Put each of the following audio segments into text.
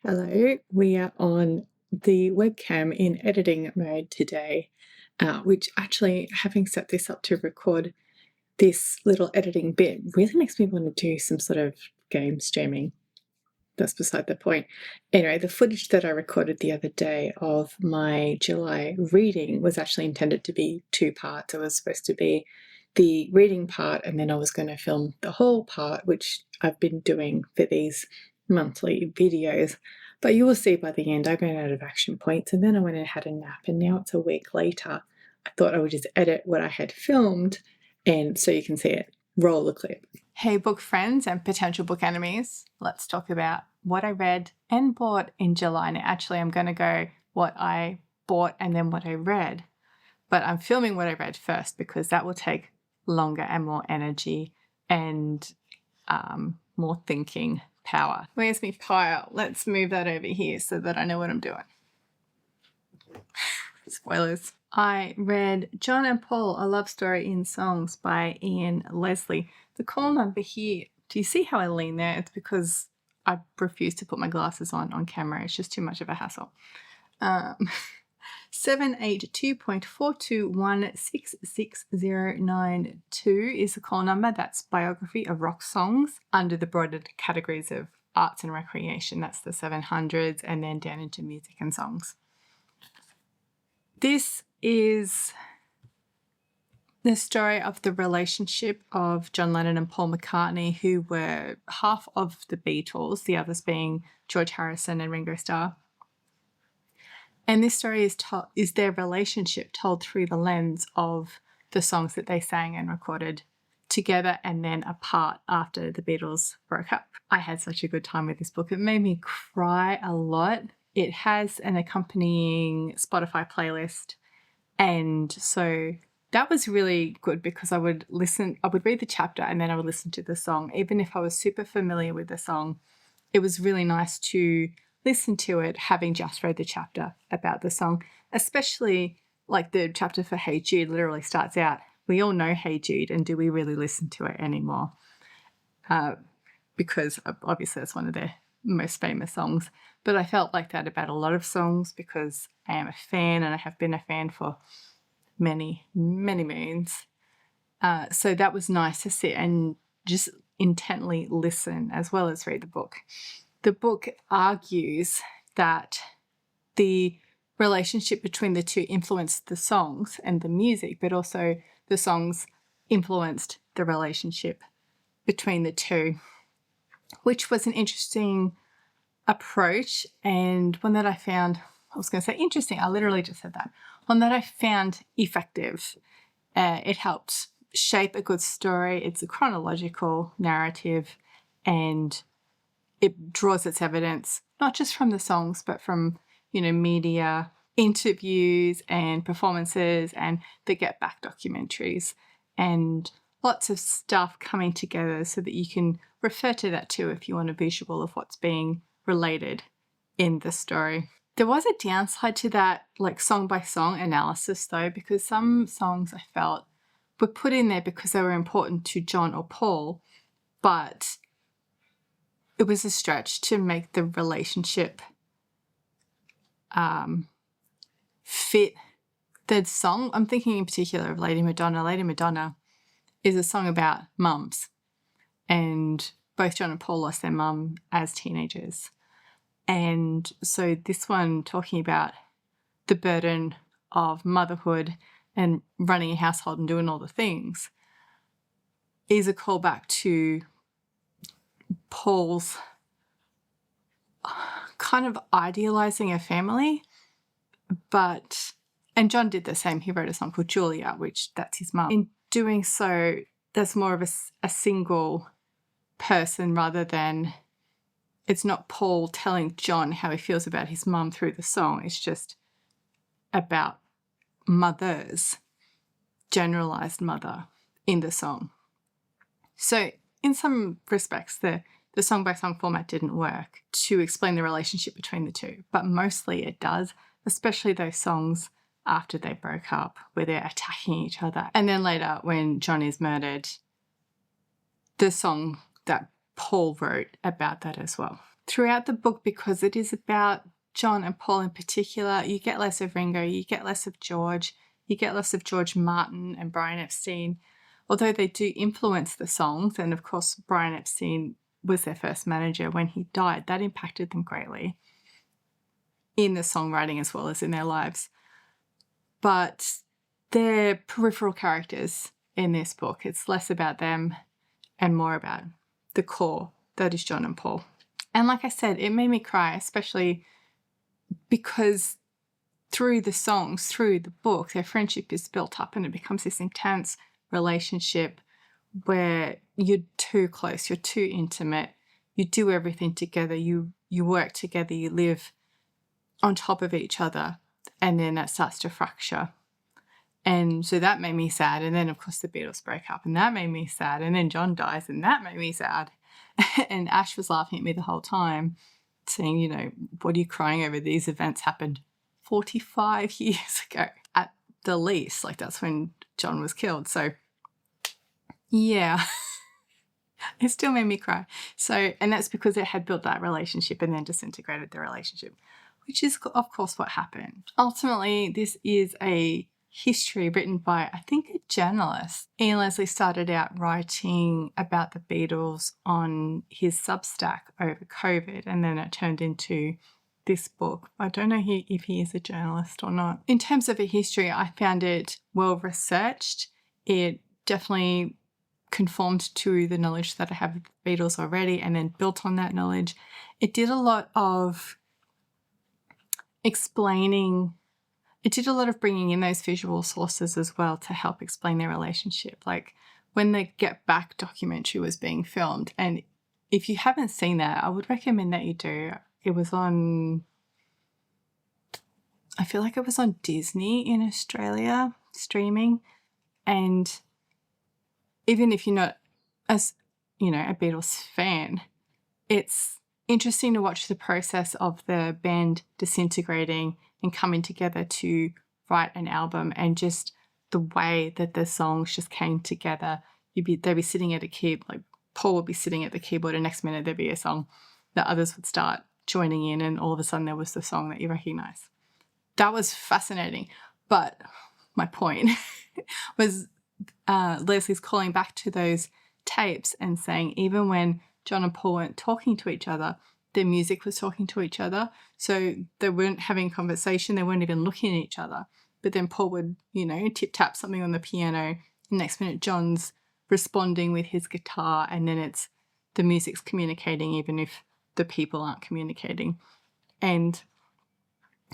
Hello, we are on the webcam in editing mode today, which actually, having set this up to record this little editing bit, really makes me want to do some sort of game streaming. That's beside the point. Anyway, the footage that I recorded the other day of my July reading was actually intended to be two parts. It was supposed to be the reading part, and then I was going to film the whole part, which I've been doing for these monthly videos. But you will see by the end, I ran out of action points, and then I went and had a nap, and now it's a week later. I thought I would just edit what I had filmed, and so you can see it. Roll the clip. Hey, book friends and potential book enemies. Let's talk about what I read and bought in July. Now, actually, I'm going to go what I bought and then what I read. But I'm filming what I read first because that will take longer and more energy and more thinking power. Where's my pile? Let's move that over here so that I know what I'm doing. Spoilers. I read John and Paul, A Love Story in Songs by Ian Leslie. The call number here, do you see how I lean there? It's because I refuse to put my glasses on camera. It's just too much of a hassle. 782.421666092 is the call number. That's biography of rock songs under the broader categories of arts and recreation. That's the 700s and then down into music and songs. This is the story of the relationship of John Lennon and Paul McCartney, who were half of the Beatles, the others being George Harrison and Ringo Starr. And this story is their relationship told through the lens of the songs that they sang and recorded together and then apart after the Beatles broke up. I had such a good time with this book. It made me cry a lot. It has an accompanying Spotify playlist. And so that was really good because I would read the chapter and then I would listen to the song. Even if I was super familiar with the song, it was really nice to listen to it having just read the chapter about the song, especially like the chapter for Hey Jude literally starts out, we all know Hey Jude, and do we really listen to it anymore? Because obviously that's one of their most famous songs. But I felt like that about a lot of songs because I am a fan and I have been a fan for many, many moons. So that was nice to sit and just intently listen as well as read the book. The book argues that the relationship between the two influenced the songs and the music, but also the songs influenced the relationship between the two, which was an interesting approach and one that I found, I was going to say interesting, I literally just said that, one that I found effective. It helped shape a good story. It's a chronological narrative and it draws its evidence, not just from the songs, but from, media, interviews and performances and the Get Back documentaries and lots of stuff coming together so that you can refer to that too if you want a visual of what's being related in the story. There was a downside to that, like song by song analysis though, because some songs I felt were put in there because they were important to John or Paul, but it was a stretch to make the relationship fit the song. I'm thinking in particular of Lady Madonna. Lady Madonna is a song about mums, and both John and Paul lost their mum as teenagers. And so this one talking about the burden of motherhood and running a household and doing all the things is a callback to Paul's kind of idealizing a family, and John did the same. He wrote a song called Julia, which that's his mum. In doing so, that's more of a single person rather than, it's not Paul telling John how he feels about his mum through the song. It's just about mothers, generalized mother in the song. So in some respects, the song-by-song format didn't work to explain the relationship between the two, but mostly it does, especially those songs after they broke up where they're attacking each other. And then later when John is murdered, the song that Paul wrote about that as well. throughout the book, because it is about John and Paul in particular, you get less of Ringo, you get less of George, you get less of George Martin and Brian Epstein, although they do influence the songs. And of course, Brian Epstein was their first manager when he died. That impacted them greatly in the songwriting as well as in their lives. But they're peripheral characters in this book. It's less about them and more about the core, that is John and Paul. And like I said, it made me cry, especially because through the songs, through the book, their friendship is built up and it becomes this intense relationship where you're too close, you're too intimate, you do everything together, you work together, you live on top of each other, and then that starts to fracture. And so that made me sad. And then, of course, the Beatles break up, and that made me sad. And then John dies, and that made me sad. And Ash was laughing at me the whole time, saying, you know, what are you crying over? These events happened 45 years ago at the least. Like, that's when John was killed. So, yeah, it still made me cry. So, and that's because it had built that relationship and then disintegrated the relationship, which is, of course, what happened. Ultimately, this is a history written by, I think, a journalist. Ian Leslie started out writing about the Beatles on his Substack over COVID, and then it turned into this book. I don't know if he is a journalist or not. In terms of a history, I found it well researched. It definitely conformed to the knowledge that I have of the Beatles already and then built on that knowledge. It did a lot of explaining. It did a lot of bringing in those visual sources as well to help explain their relationship. Like when the Get Back documentary was being filmed, and if you haven't seen that, I would recommend that you do. It was on, I feel like it was on Disney in Australia streaming. And even if you're not, as you know, a Beatles fan, it's interesting to watch the process of the band disintegrating and coming together to write an album, and just the way that the songs just came together. They'd be sitting at a keyboard, like Paul would be sitting at the keyboard, and next minute there'd be a song that others would start joining in, and all of a sudden there was the song that you recognize. That was fascinating. But my point was Leslie's calling back to those tapes and saying even when John and Paul weren't talking to each other, their music was talking to each other. So they weren't having a conversation. They weren't even looking at each other. But then Paul would, you know, tip-tap something on the piano. The next minute, John's responding with his guitar, and then it's the music's communicating even if the people aren't communicating. And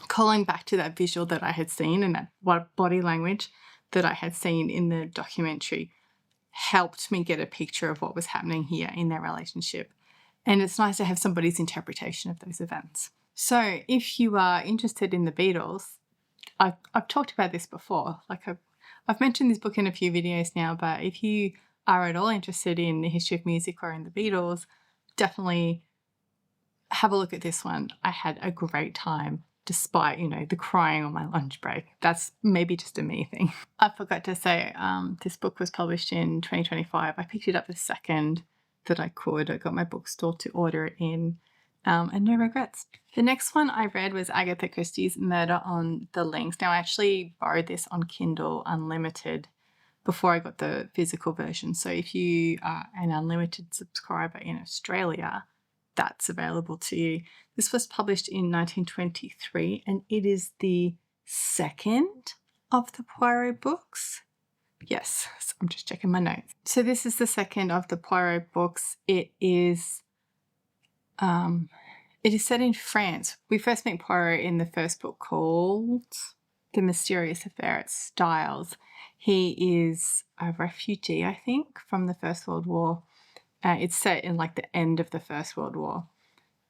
calling back to that visual that I had seen and that body language that I had seen in the documentary helped me get a picture of what was happening here in their relationship. And it's nice to have somebody's interpretation of those events. So if you are interested in the Beatles, I've talked about this before. Like I've mentioned this book in a few videos now, but if you are at all interested in the history of music or in the Beatles, definitely have a look at this one. I had a great time despite, you know, the crying on my lunch break. That's maybe just a me thing. I forgot to say this book was published in 2025. I picked it up the second that I could. I got my bookstore to order it in, and no regrets. The next one I read was Agatha Christie's Murder on the Links. Now, I actually borrowed this on Kindle Unlimited before I got the physical version. So if you are an unlimited subscriber in Australia, that's available to you. This was published in 1923, and it is the second of the Poirot books. Yes, so I'm just checking my notes. So this is the second of the Poirot books. It is set in France. We first meet Poirot in the first book called The Mysterious Affair at Styles. He is a refugee, I think, from the First World War. It's set in like the end of the First World War.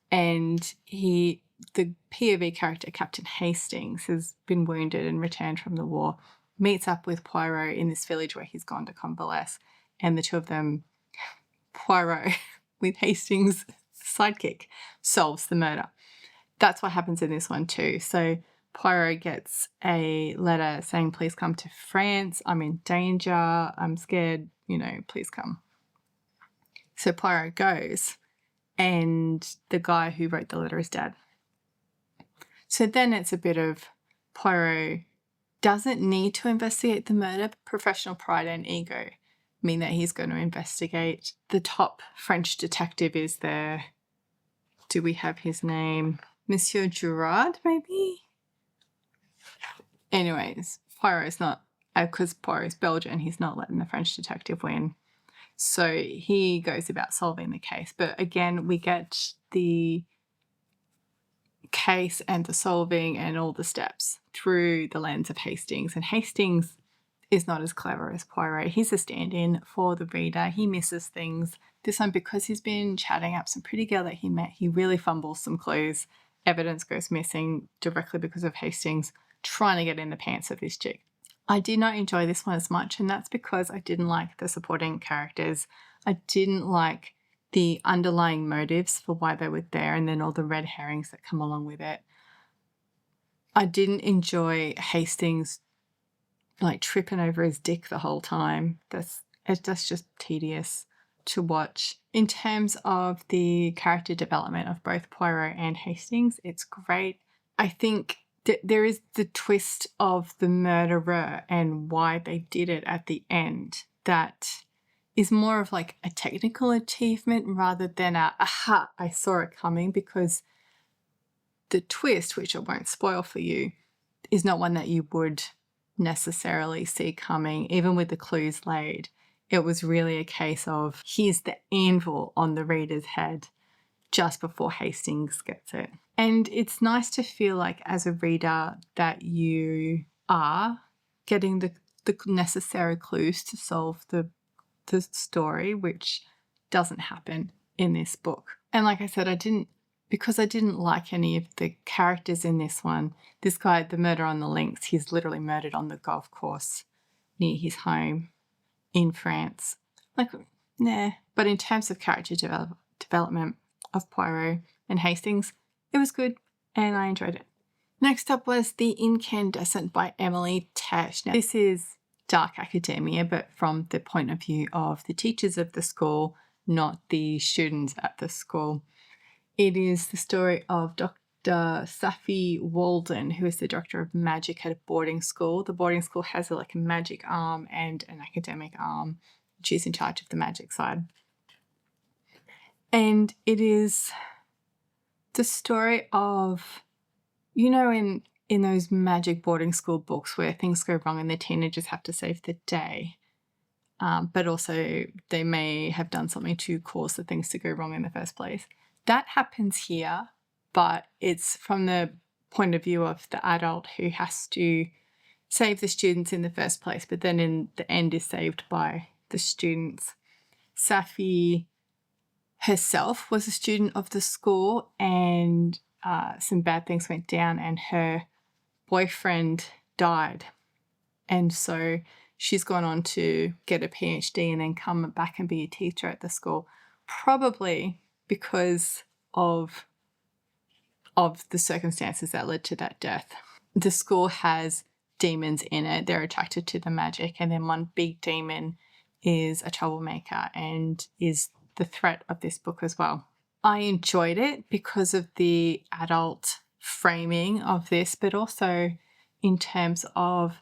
And the POV character, Captain Hastings, has been wounded and returned from the war, meets up with Poirot in this village where he's gone to convalesce, and the two of them, Poirot with Hastings' sidekick, solves the murder. That's what happens in this one too. So Poirot gets a letter saying, please come to France. I'm in danger. I'm scared. You know, please come. So Poirot goes, and the guy who wrote the letter is dead. So then it's a bit of Poirot doesn't need to investigate the murder, but professional pride and ego mean that he's going to investigate. The top French detective is there. Do we have his name? Monsieur Gerard, maybe? Anyways, Poirot's not, because Poirot's Belgian, he's not letting the French detective win. So he goes about solving the case. But again, we get the case and the solving and all the steps through the lens of Hastings. And Hastings is not as clever as Poirot. He's a stand-in for the reader. He misses things. This one, because he's been chatting up some pretty girl that he met, he really fumbles some clues. Evidence goes missing directly because of Hastings trying to get in the pants of this chick. I did not enjoy this one as much, and that's because I didn't like the supporting characters. I didn't like the underlying motives for why they were there, and then all the red herrings that come along with it. I didn't enjoy Hastings like tripping over his dick the whole time. That's just tedious to watch. In terms of the character development of both Poirot and Hastings, it's great. I think there is the twist of the murderer and why they did it at the end that is more of like a technical achievement rather than aha, I saw it coming, because the twist, which I won't spoil for you, is not one that you would necessarily see coming, even with the clues laid. It was really a case of here's the anvil on the reader's head just before Hastings gets it. And it's nice to feel like as a reader that you are getting the necessary clues to solve the story, which doesn't happen in this book. And like I said, because I didn't like any of the characters in this one. This guy, the murder on the links, he's literally murdered on the golf course near his home in France. Like, nah. But in terms of character development of Poirot and Hastings, it was good and I enjoyed it. Next up was The Incandescent by Emily Tesh. Now, this is dark academia, but from the point of view of the teachers of the school, not the students at the school. It is the story of Dr. Safi Walden, who is the director of magic at a boarding school. The boarding school has a magic arm and an academic arm. She's in charge of the magic side. And it is the story of, in those magic boarding school books where things go wrong and the teenagers have to save the day, but also they may have done something to cause the things to go wrong in the first place. That happens here, but it's from the point of view of the adult who has to save the students in the first place, but then in the end is saved by the students. Safi herself was a student of the school, and some bad things went down and her boyfriend died. And so she's gone on to get a PhD and then come back and be a teacher at the school, probably because of the circumstances that led to that death. The school has demons in it. They're attracted to the magic, and then one big demon is a troublemaker and is the threat of this book as well. I enjoyed it because of the adult framing of this, but also in terms of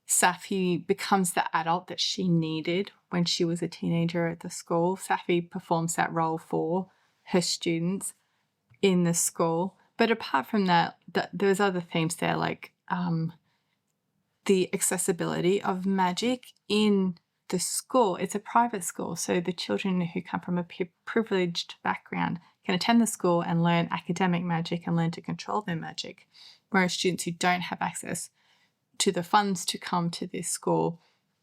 Safi becomes the adult that she needed when she was a teenager at the school. Safi performs that role for her students in the school. But apart from that, there's other themes there, like the accessibility of magic in the school. It's a private school, so the children who come from a privileged background can attend the school and learn academic magic and learn to control their magic, whereas students who don't have access to the funds to come to this school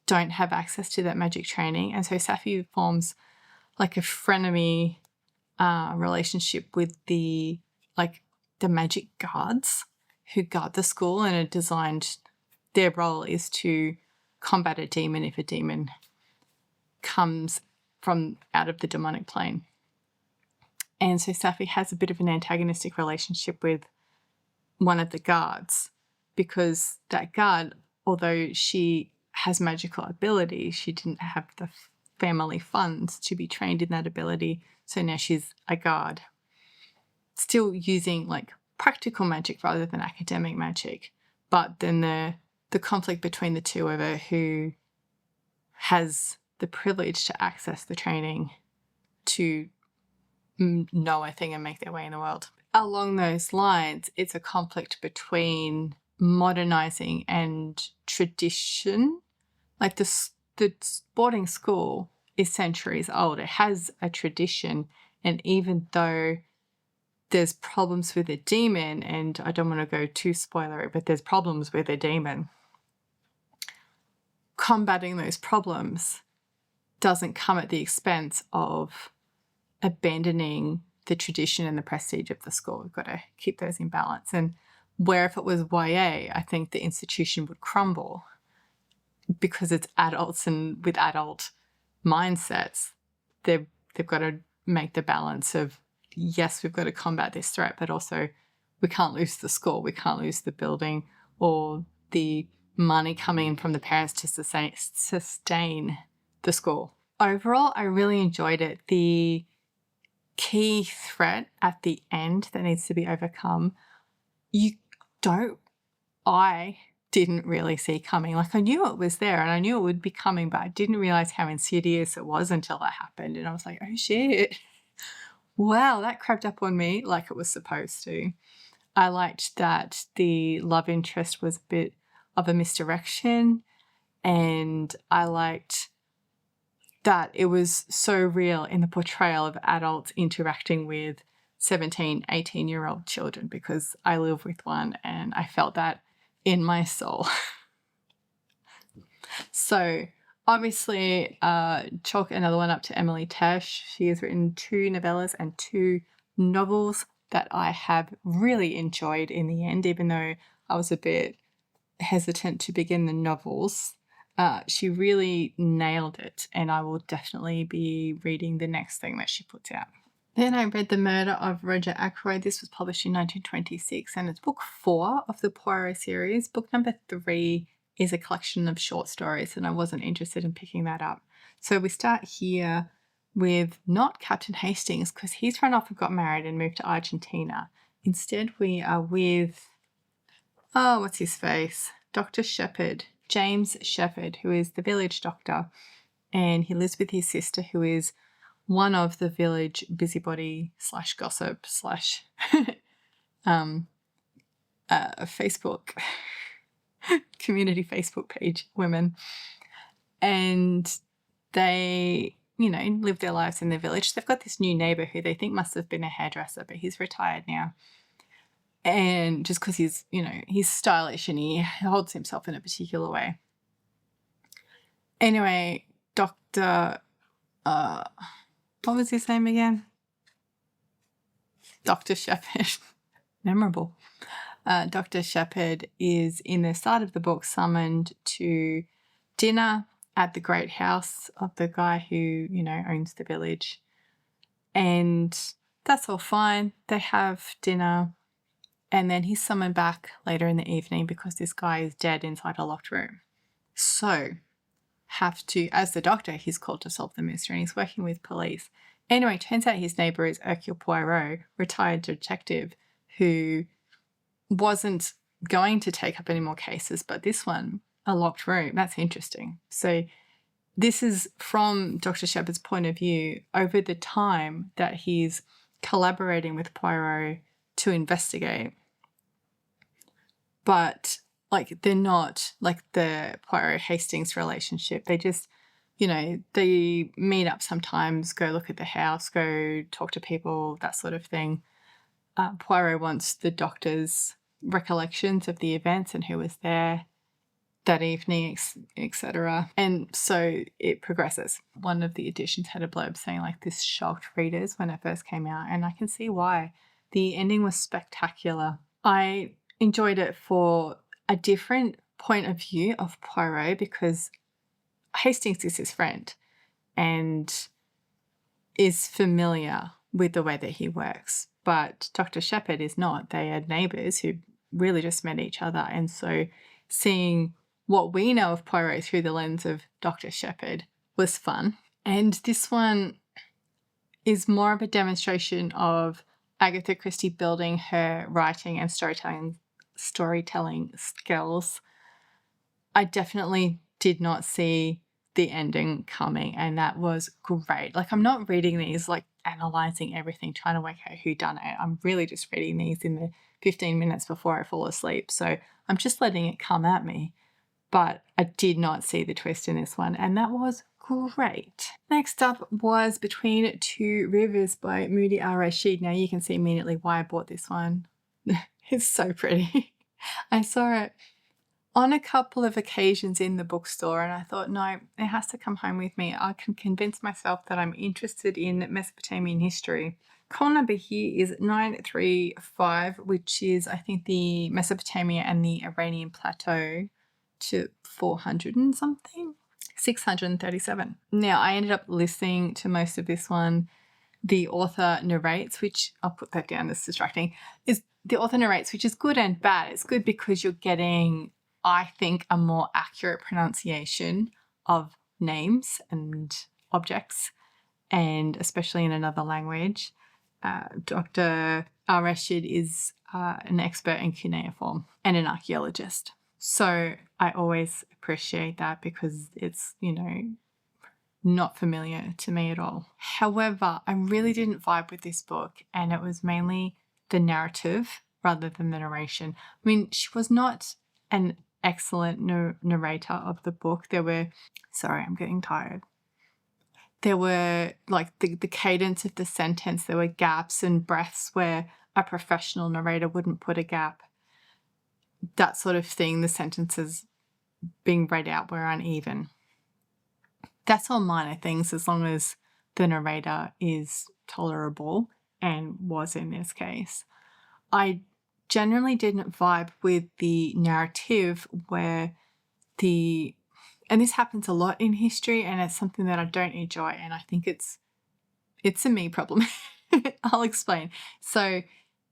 don't have access to that magic training. And so Safi forms like a frenemy relationship with the magic guards who guard the school and are designed, their role is to combat a demon if a demon comes from out of the demonic plane. And so Safi has a bit of an antagonistic relationship with one of the guards, because that guard, although she has magical ability, she didn't have the family funds to be trained in that ability. So now she's a guard, still using like practical magic rather than academic magic. But then the conflict between the two over who has the privilege to access the training to know a thing and make their way in the world. Along those lines, it's a conflict between modernizing and tradition. Like the boarding school is centuries old. It has a tradition, and even though there's problems with a demon, and I don't want to go too spoilery, but there's problems with a demon, combating those problems doesn't come at the expense of abandoning the tradition and the prestige of the school. We've got to keep those in balance. And where if it was YA, I think the institution would crumble because it's adults, and with adult mindsets, they've got to make the balance of, yes, we've got to combat this threat, but also we can't lose the school, we can't lose the building or the money coming in from the parents to sustain the school. Overall, I really enjoyed it. The key threat at the end that needs to be overcome, I didn't really see coming. Like, I knew it was there and I knew it would be coming, but I didn't realize how insidious it was until that happened. And I was like, oh shit, wow, that crept up on me like it was supposed to. I liked that the love interest was a bit of a misdirection, and I liked that it was so real in the portrayal of adults interacting with 17, 18-year-old children, because I live with one and I felt that in my soul. So obviously, chalk another one up to Emily Tesh. She has written 2 novellas and 2 novels that I have really enjoyed in the end, even though I was a bit hesitant to begin the novels. She really nailed it, and I will definitely be reading the next thing that she puts out. Then I read The Murder of Roger Ackroyd. This was published in 1926, and it's book 4 of the Poirot series. Book number 3 is a collection of short stories, and I wasn't interested in picking that up. So we start here with not Captain Hastings, because he's run off and got married and moved to Argentina. Instead, we are with, what's his face? Dr. Shepherd, James Shepherd, who is the village doctor, and he lives with his sister, who is one of the village busybody / gossip / Facebook community Facebook page women. And they, live their lives in the village. They've got this new neighbour who they think must have been a hairdresser, but he's retired now. And just because he's, he's stylish and he holds himself in a particular way. Anyway, Dr. What was his name again? Dr. Shepherd. Memorable. Dr. Shepherd is, in the start of the book, summoned to dinner at the great house of the guy who, owns the village. And that's all fine. They have dinner. And then he's summoned back later in the evening because this guy is dead inside a locked room. So, as the doctor, he's called to solve the mystery, and he's working with police. Anyway, turns out his neighbour is Hercule Poirot, retired detective, who wasn't going to take up any more cases, but this one, a locked room, that's interesting. So this is from Dr. Shepherd's point of view over the time that he's collaborating with Poirot to investigate. But they're not like the Poirot-Hastings relationship. They just, they meet up sometimes, go look at the house, go talk to people, that sort of thing. Poirot wants the doctor's recollections of the events and who was there that evening, etc. And so it progresses. One of the editions had a blurb saying this shocked readers when it first came out, and I can see why. The ending was spectacular. I enjoyed it for a different point of view of Poirot, because Hastings is his friend and is familiar with the way that he works. But Dr. Shepherd is not. They are neighbours who really just met each other. And so seeing what we know of Poirot through the lens of Dr. Shepherd was fun. And this one is more of a demonstration of Agatha Christie building her writing and storytelling skills. I definitely did not see the ending coming, and that was great. Like, I'm not reading these like analyzing everything, trying to work out who done it. I'm really just reading these in the 15 minutes before I fall asleep. So I'm just letting it come at me. But I did not see the twist in this one, and that was great. Next up was Between Two Rivers by Moudhy Al-Rashid. Now you can see immediately why I bought this one. It's so pretty. I saw it on a couple of occasions in the bookstore, and I thought, no, it has to come home with me. I can convince myself that I'm interested in Mesopotamian history. Call number here is 935, which is, I think, the Mesopotamia and the Iranian Plateau to 400 and something. 637. Now, I ended up listening to most of this one. The author narrates, which I'll put that down as distracting, is the author narrates, which is good and bad. It's good because you're getting, I think, a more accurate pronunciation of names and objects, and especially in another language. Dr. Al-Rashid is an expert in cuneiform and an archaeologist. So I always appreciate that because it's, not familiar to me at all. However, I really didn't vibe with this book, and it was mainly the narrative rather than the narration. I mean, she was not an excellent narrator of the book. Sorry, I'm getting tired. There were like the cadence of the sentence, there were gaps and breaths where a professional narrator wouldn't put a gap. That sort of thing, the sentences being read out were uneven. That's all minor things as long as the narrator is tolerable, and was in this case. I generally didn't vibe with the narrative where and this happens a lot in history, and it's something that I don't enjoy, and I think it's a me problem. I'll explain. So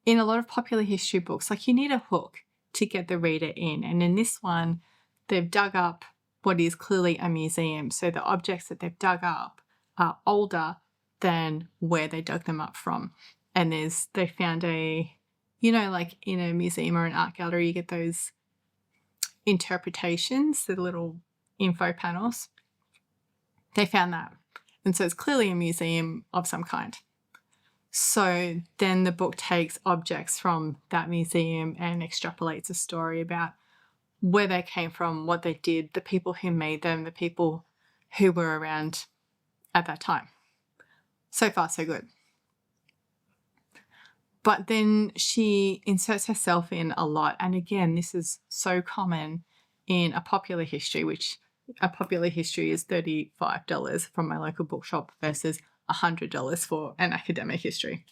in a lot of popular history books, like, you need a hook to get the reader in, and in this one they've dug up what is clearly a museum. So the objects that they've dug up are older than where they dug them up from. And they found like in a museum or an art gallery, you get those interpretations, the little info panels. They found that. And so it's clearly a museum of some kind. So then the book takes objects from that museum and extrapolates a story about where they came from, what they did, the people who made them, the people who were around at that time. So far, so good. But then she inserts herself in a lot. And again, this is so common in a popular history, which a popular history is $35 from my local bookshop versus $100 for an academic history.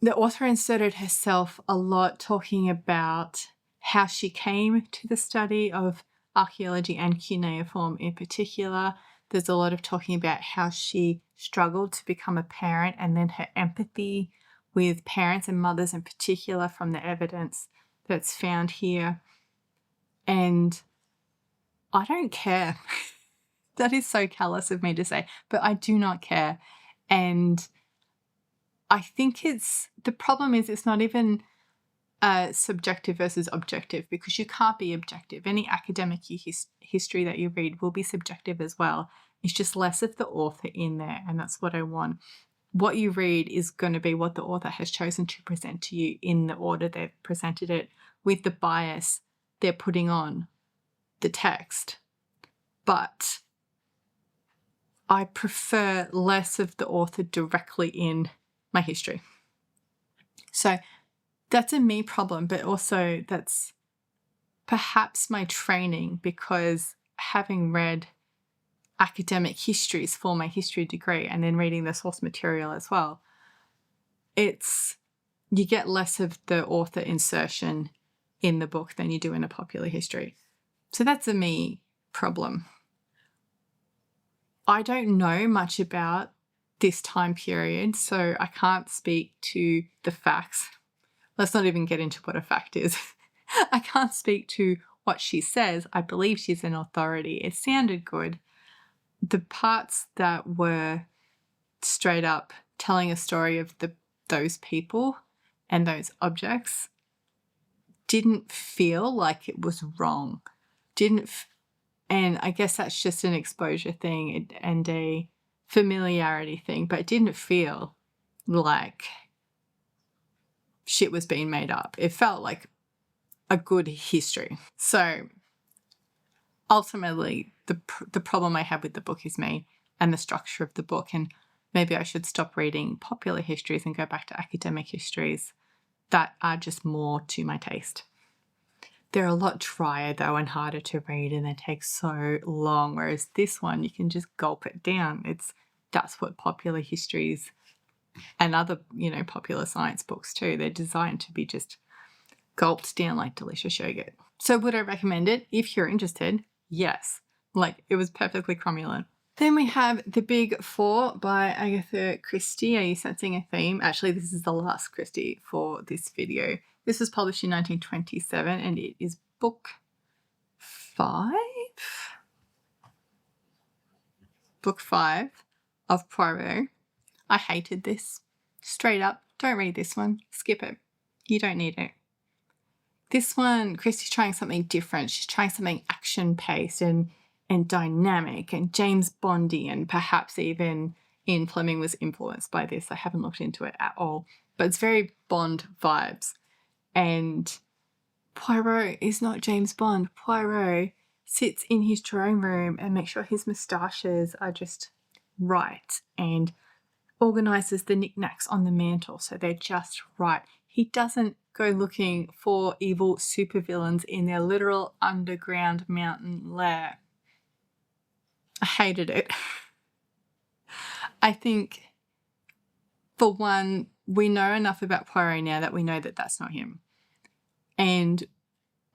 The author inserted herself a lot, talking about how she came to the study of archaeology and cuneiform in particular. There's a lot of talking about how she struggled to become a parent, and then her empathy with parents and mothers in particular from the evidence that's found here. And I don't care. That is so callous of me to say, but I do not care. And I think the problem is it's not even subjective versus objective, because you can't be objective. Any academic history that you read will be subjective as well. It's just less of the author in there, and that's what I want. What you read is going to be what the author has chosen to present to you in the order they've presented it, with the bias they're putting on the text. But I prefer less of the author directly in my history. So that's a me problem, but also that's perhaps my training, because having read academic histories for my history degree and then reading the source material as well, you get less of the author insertion in the book than you do in a popular history. So that's a me problem. I don't know much about this time period, so I can't speak to the facts. Let's not even get into what a fact is. I can't speak to what she says. I believe she's an authority. It sounded good. the parts that were straight up telling a story of those people and those objects didn't feel like it was wrong. And I guess that's just an exposure thing and a familiarity thing, but it didn't feel like shit was being made up. It felt like a good history. So ultimately, the problem I have with the book is me and the structure of the book, and maybe I should stop reading popular histories and go back to academic histories that are just more to my taste. They're a lot drier, though, and harder to read, and they take so long, whereas this one, you can just gulp it down. That's what popular histories and other, popular science books too, they're designed to be just gulped down like delicious yogurt. So would I recommend it? If you're interested, yes. Like, it was perfectly cromulent. Then we have The Big Four by Agatha Christie. Are you sensing a theme? Actually, this is the last Christie for this video. This was published in 1927 and it is book 5? Book 5 of Poirot. I hated this. Straight up, don't read this one. Skip it. You don't need it. This one, Christie's trying something different. She's trying something action-paced and dynamic and James Bondy, and perhaps even Ian Fleming was influenced by this. I haven't looked into it at all, but it's very Bond vibes. And Poirot is not James Bond. Poirot sits in his drawing room and makes sure his moustaches are just right and organises the knickknacks on the mantle so they're just right. He doesn't go looking for evil supervillains in their literal underground mountain lair. I hated it. I think, for one, we know enough about Poirot now that we know that that's not him. And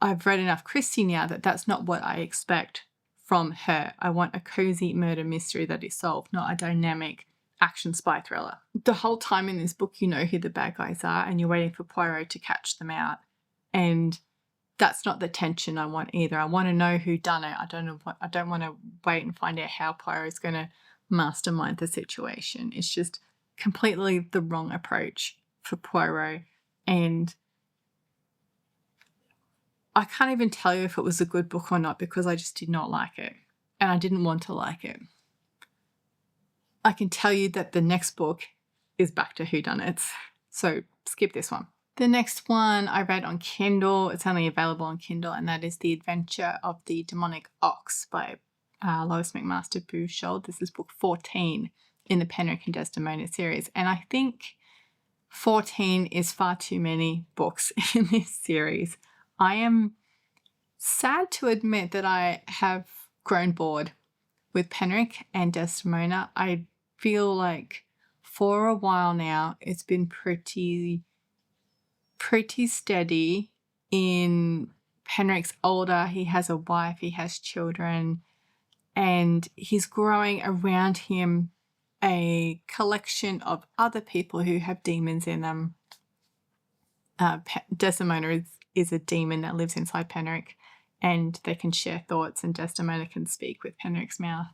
I've read enough Christie now that that's not what I expect from her. I want a cozy murder mystery that is solved, not a dynamic action spy thriller. The whole time in this book, you know who the bad guys are and you're waiting for Poirot to catch them out. And that's not the tension I want either. I want to know who done it. I don't want to wait and find out how Poirot's going to mastermind the situation. It's just completely the wrong approach for Poirot. And I can't even tell you if it was a good book or not because I just did not like it. And I didn't want to like it. I can tell you that the next book is back to whodunits. So skip this one. The next one I read on Kindle. It's only available on Kindle, and that is The Adventure of the Demonic Ox by Lois McMaster Bujold. This is book 14 in the Penrick and Desdemona series. And I think 14 is far too many books in this series. I am sad to admit that I have grown bored with Penrick and Desdemona. I feel like for a while now it's been pretty steady. In Penrick's older, he has a wife, he has children, and he's growing around him a collection of other people who have demons in them. Desdemona is a demon that lives inside Penrick, and they can share thoughts, and Desdemona can speak with Penrick's mouth.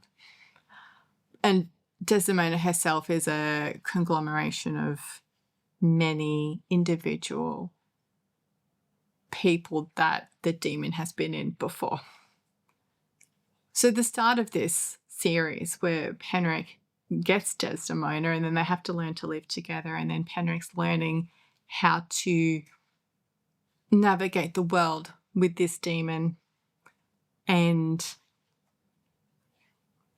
And Desdemona herself is a conglomeration of many individual people that the demon has been in before. So the start of this series where Penrick gets Desdemona and then they have to learn to live together, and then Penrick's learning how to navigate the world with this demon, and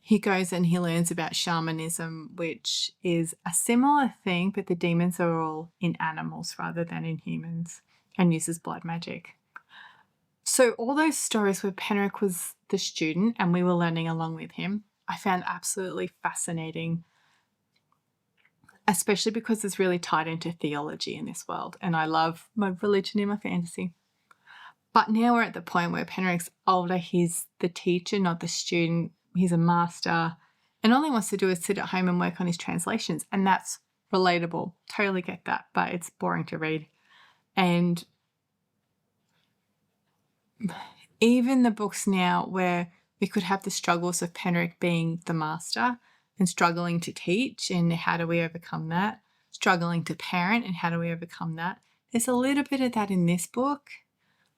he goes and he learns about shamanism, which is a similar thing, but the demons are all in animals rather than in humans, and uses blood magic. So all those stories where Penrick was the student and we were learning along with him, I found absolutely fascinating, especially because it's really tied into theology in this world, and I love my religion in my fantasy. But now we're at the point where Penrick's older, he's the teacher, not the student. He's a master, and all he wants to do is sit at home and work on his translations, and that's relatable. Totally get that, but it's boring to read. And even the books now where We could have the struggles of Penric being the master and struggling to teach, and how do we overcome that? Struggling to parent, and how do we overcome that? There's a little bit of that in this book,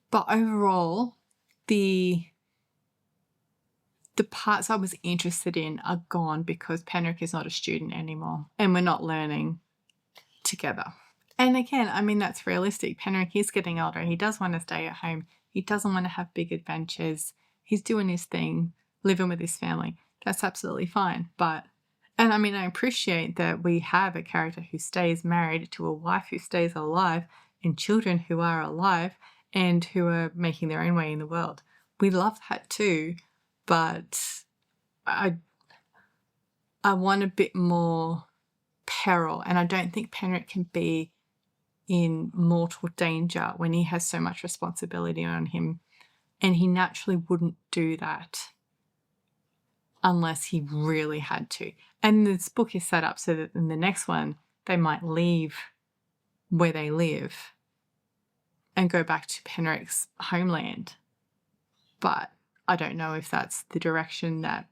but overall, the parts I was interested in are gone because Penric is not a student anymore, and we're not learning together. And again, I mean, that's realistic. Penric is getting older. He does want to stay at home. He doesn't want to have big adventures. He's doing his thing, living with his family. That's absolutely fine. And I mean, I appreciate that we have a character who stays married to a wife who stays alive and children who are alive and who are making their own way in the world. We love that too, but I want a bit more peril, and I don't think Penric can be in mortal danger when he has so much responsibility on him, and he naturally wouldn't do that unless he really had to. And this book is set up so that in the next one they might leave where they live and go back to Penric's homeland, but I don't know if that's the direction that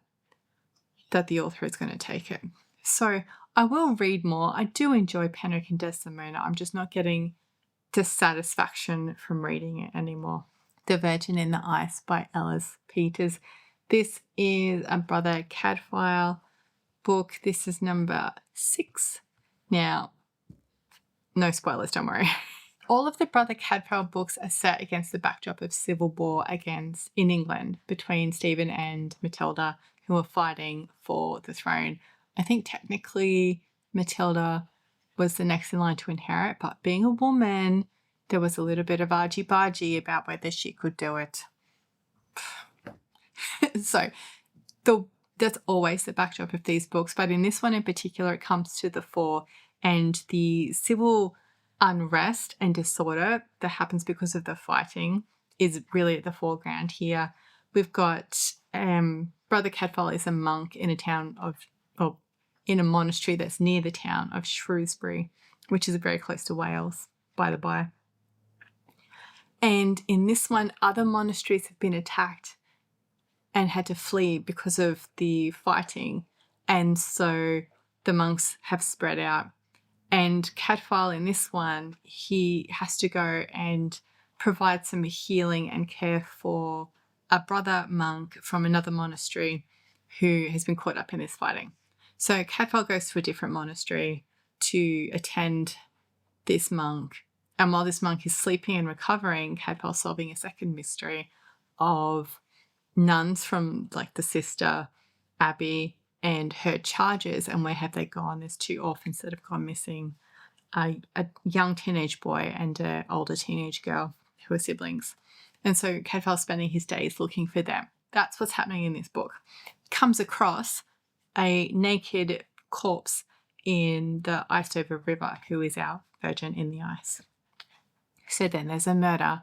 the author is going to take it. So I will read more. I do enjoy Penric and Desdemona. I'm just not getting the satisfaction from reading it anymore. The Virgin in the Ice by Ellis Peters. This is a Brother Cadfael book. This is number 6. Now, no spoilers, don't worry. All of the Brother Cadfael books are set against the backdrop of civil war in England between Stephen and Matilda, who are fighting for the throne. I think technically Matilda was the next in line to inherit, but being a woman, there was a little bit of argy-bargy about whether she could do it. So that's always the backdrop of these books, but in this one in particular, it comes to the fore, and the civil unrest and disorder that happens because of the fighting is really at the foreground here. We've got Brother Cadfael is a monk in in a monastery that's near the town of Shrewsbury, which is very close to Wales, by the by. And in this one, other monasteries have been attacked and had to flee because of the fighting. And so the monks have spread out. And Cadfael in this one, he has to go and provide some healing and care for a brother monk from another monastery who has been caught up in this fighting. So Cadfael goes to a different monastery to attend this monk. And while this monk is sleeping and recovering, Cadfael's solving a second mystery of nuns from like the sister Abbey and her charges, and where have they gone? There's 2 orphans that have gone missing, a young teenage boy and an older teenage girl who are siblings. And so Cadfael's spending his days looking for them. That's what's happening in this book. Comes across a naked corpse in the iced over river, who is our Virgin in the Ice. So then there's a murder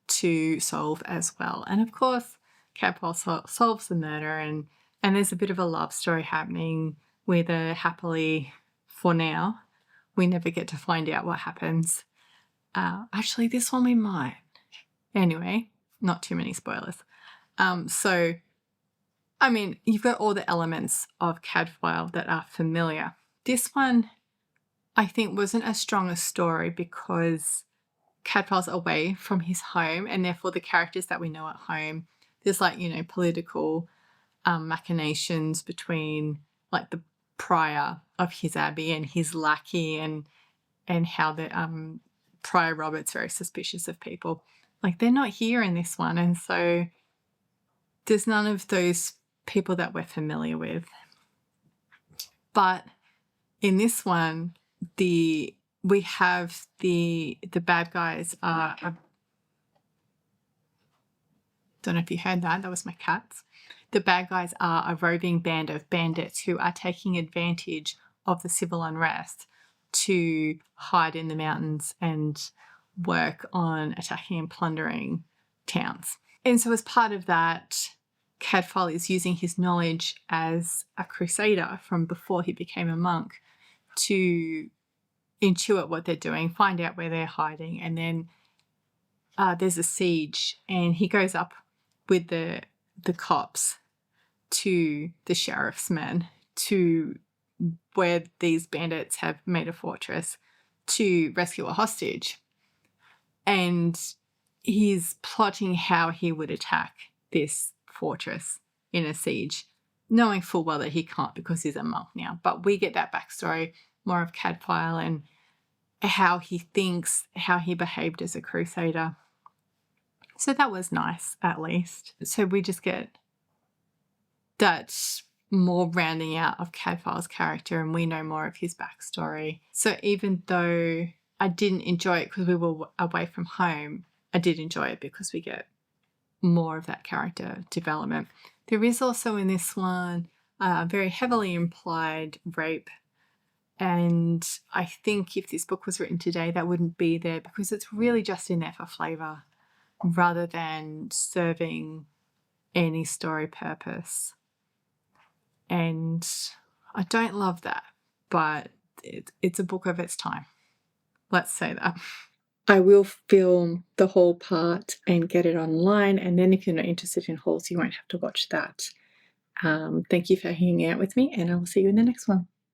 to solve as well. And of course, Cadfael solves the murder, and there's a bit of a love story happening with a happily, for now, we never get to find out what happens. Actually, this one we might. Anyway, not too many spoilers. So, I mean, you've got all the elements of Cadfael that are familiar. This one, I think, wasn't as strong a story because Cadfael's away from his home, and therefore the characters that we know at home, there's like, political machinations between like the prior of his abbey and his lackey, and how the Prior Robert's very suspicious of people. Like, they're not here in this one, and so there's none of those people that we're familiar with. But in this one, we have the bad guys are don't know if you heard that. That was my cats. The bad guys are a roving band of bandits who are taking advantage of the civil unrest to hide in the mountains and work on attacking and plundering towns. And so as part of that, Cadfael is using his knowledge as a crusader from before he became a monk to intuit what they're doing, find out where they're hiding, and then there's a siege, and he goes up with the cops to the sheriff's men, to where these bandits have made a fortress, to rescue a hostage. And he's plotting how he would attack this fortress in a siege, knowing full well that he can't because he's a monk now. But we get that backstory, more of Cadfael and how he thinks, how he behaved as a crusader. So that was nice, at least. So we just get that more rounding out of Cadfael's character, and we know more of his backstory. So even though I didn't enjoy it because we were away from home, I did enjoy it because we get more of that character development. There is also in this one very heavily implied rape. And I think if this book was written today, that wouldn't be there because it's really just in there for flavour rather than serving any story purpose. And I don't love that, but it's a book of its time. Let's say that. I will film the whole part and get it online. And then if you're not interested in hauls, you won't have to watch that. Thank you for hanging out with me, and I will see you in the next one.